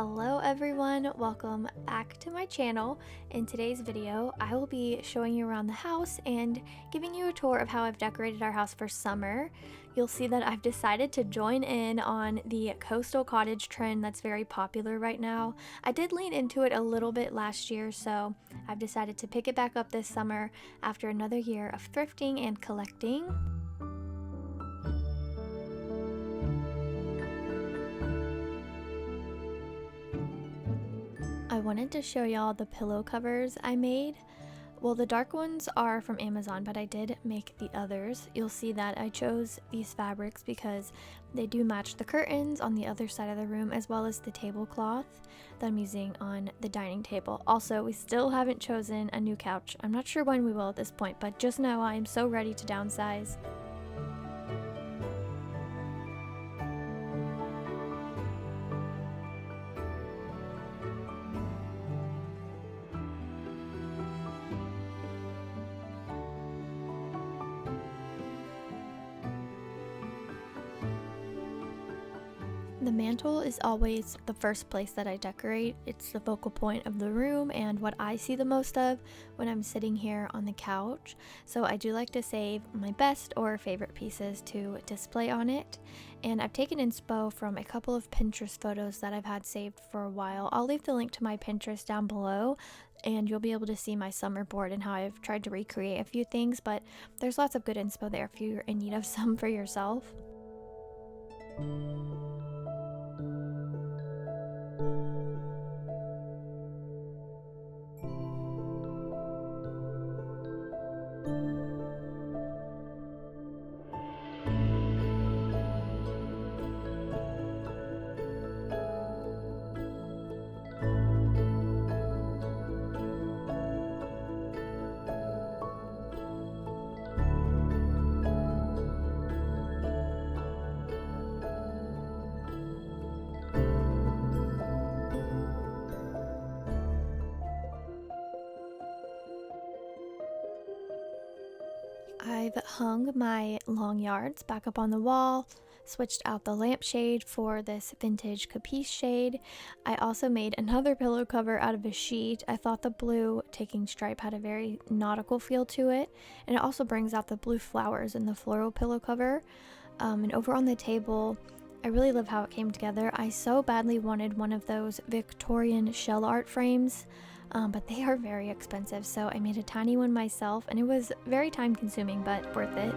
Hello everyone, welcome back to my channel. In today's video, I will be showing you around the house and giving you a tour of how I've decorated our house for summer. You'll see that I've decided to join in on the coastal cottage trend that's very popular right now. I did lean into it a little bit last year, so I've decided to pick it back up this summer after another year of thrifting and collecting. I wanted to show y'all the pillow covers I made. Well, the dark ones are from Amazon, but I did make the others. You'll see that I chose these fabrics because they do match the curtains on the other side of the room as well as the tablecloth that I'm using on the dining table. Also, we still haven't chosen a new couch. I'm not sure when we will at this point, but just know I am so ready to downsize. The mantle is always the first place that I decorate. It's the focal point of the room and what I see the most of when I'm sitting here on the couch. So I do like to save my best or favorite pieces to display on it. And I've taken inspo from a couple of Pinterest photos that I've had saved for a while. I'll leave the link to my Pinterest down below and you'll be able to see my summer board and how I've tried to recreate a few things, but there's lots of good inspo there if you're in need of some for yourself. I've hung my long yards back up on the wall, switched out the lampshade for this vintage capiche shade. I also made another pillow cover out of a sheet. I thought the blue taking stripe had a very nautical feel to it, and it also brings out the blue flowers in the floral pillow cover. And over on the table, I really love how it came together. I so badly wanted one of those Victorian shell art frames, but they are very expensive, so I made a tiny one myself, and it was very time consuming, but worth it.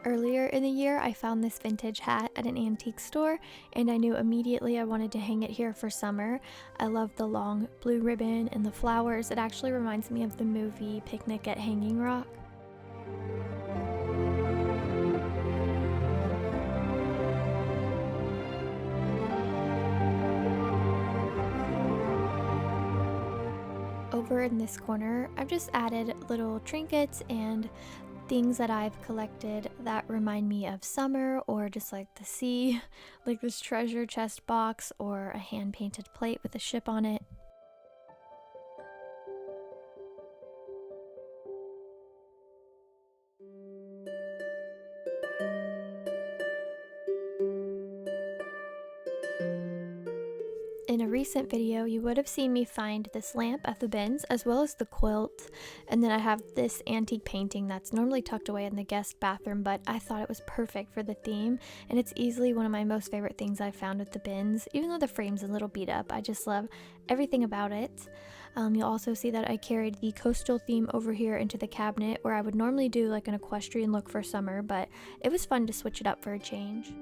Earlier in the year, I found this vintage hat at an antique store, and I knew immediately I wanted to hang it here for summer. I love the long blue ribbon and the flowers. It actually reminds me of the movie Picnic at Hanging Rock. Over in this corner, I've just added little trinkets and things that I've collected that remind me of summer or just like the sea, like this treasure chest box or a hand-painted plate with a ship on it. In a recent video, you would have seen me find this lamp at the bins as well as the quilt, and then I have this antique painting that's normally tucked away in the guest bathroom, but I thought it was perfect for the theme, and it's easily one of my most favorite things I've found at the bins. Even though the frame's a little beat up, I just love everything about it. You'll also see that I carried the coastal theme over here into the cabinet where I would normally do like an equestrian look for summer, but it was fun to switch it up for a change.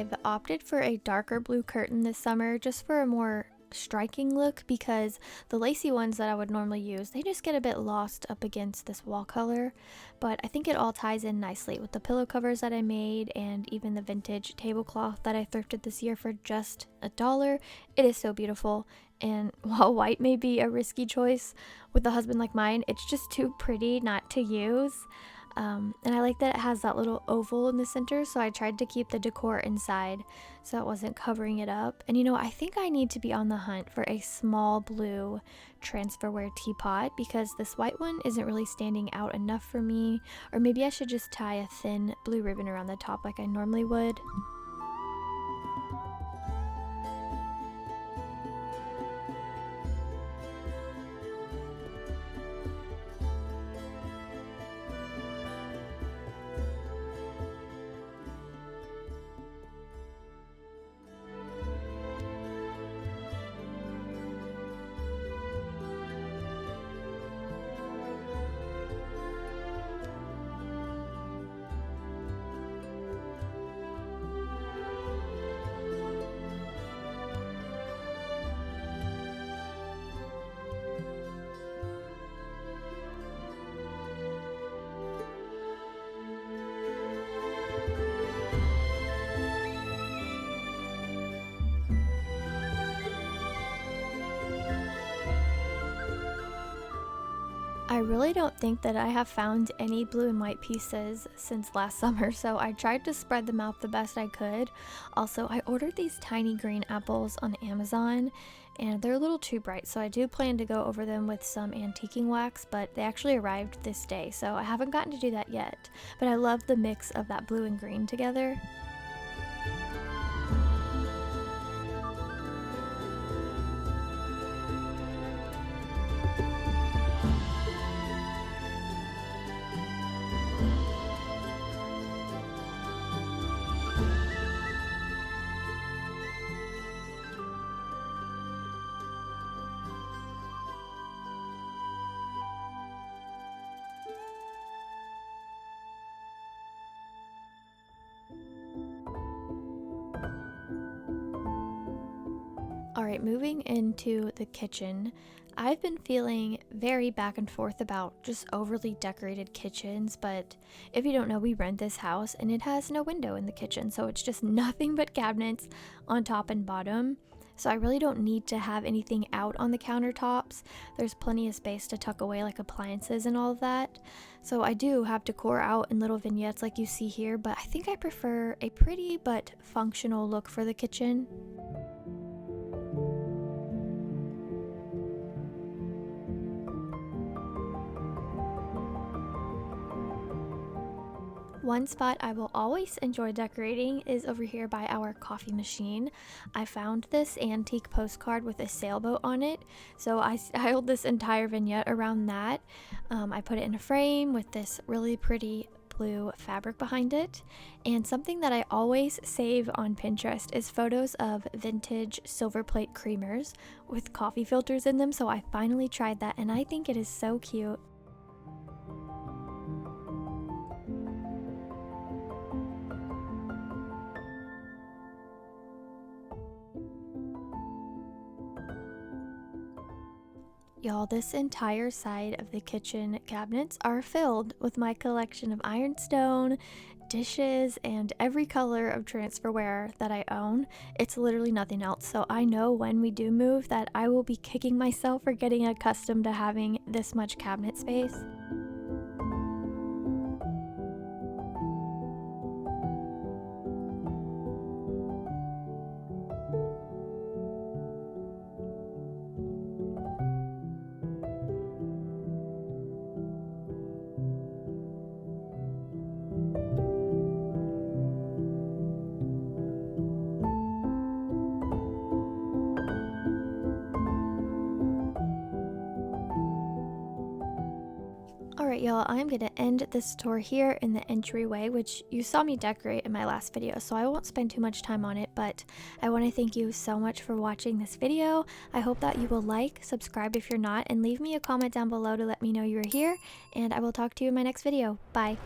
I've opted for a darker blue curtain this summer just for a more striking look, because the lacy ones that I would normally use, they just get a bit lost up against this wall color. But I think it all ties in nicely with the pillow covers that I made and even the vintage tablecloth that I thrifted this year for just $1. It is so beautiful, and while white may be a risky choice with a husband like mine, it's just too pretty not to use. And I like that it has that little oval in the center, so I tried to keep the decor inside so it wasn't covering it up. And I think I need to be on the hunt for a small blue transferware teapot, because this white one isn't really standing out enough for me. Or maybe I should just tie a thin blue ribbon around the top like I normally would. I really don't think that I have found any blue and white pieces since last summer, so I tried to spread them out the best I could. Also, I ordered these tiny green apples on Amazon, and they're a little too bright, so I do plan to go over them with some antiquing wax, but they actually arrived this day, so I haven't gotten to do that yet. But I love the mix of that blue and green together. Alright, moving into the kitchen, I've been feeling very back and forth about just overly decorated kitchens, but if you don't know, we rent this house and it has no window in the kitchen, so it's just nothing but cabinets on top and bottom. So I really don't need to have anything out on the countertops. There's plenty of space to tuck away like appliances and all of that. So I do have decor out in little vignettes like you see here, but I think I prefer a pretty but functional look for the kitchen. One spot I will always enjoy decorating is over here by our coffee machine. I found this antique postcard with a sailboat on it, so I styled this entire vignette around that. I put it in a frame with this really pretty blue fabric behind it. And something that I always save on Pinterest is photos of vintage silver plate creamers with coffee filters in them, so I finally tried that and I think it is so cute. Y'all, this entire side of the kitchen cabinets are filled with my collection of ironstone, dishes, and every color of transferware that I own. It's literally nothing else, so I know when we do move that I will be kicking myself for getting accustomed to having this much cabinet space. Alright y'all, I'm going to end this tour here in the entryway, which you saw me decorate in my last video, so I won't spend too much time on it, but I want to thank you so much for watching this video. I hope that you will like, subscribe if you're not, and leave me a comment down below to let me know you're here, and I will talk to you in my next video. Bye!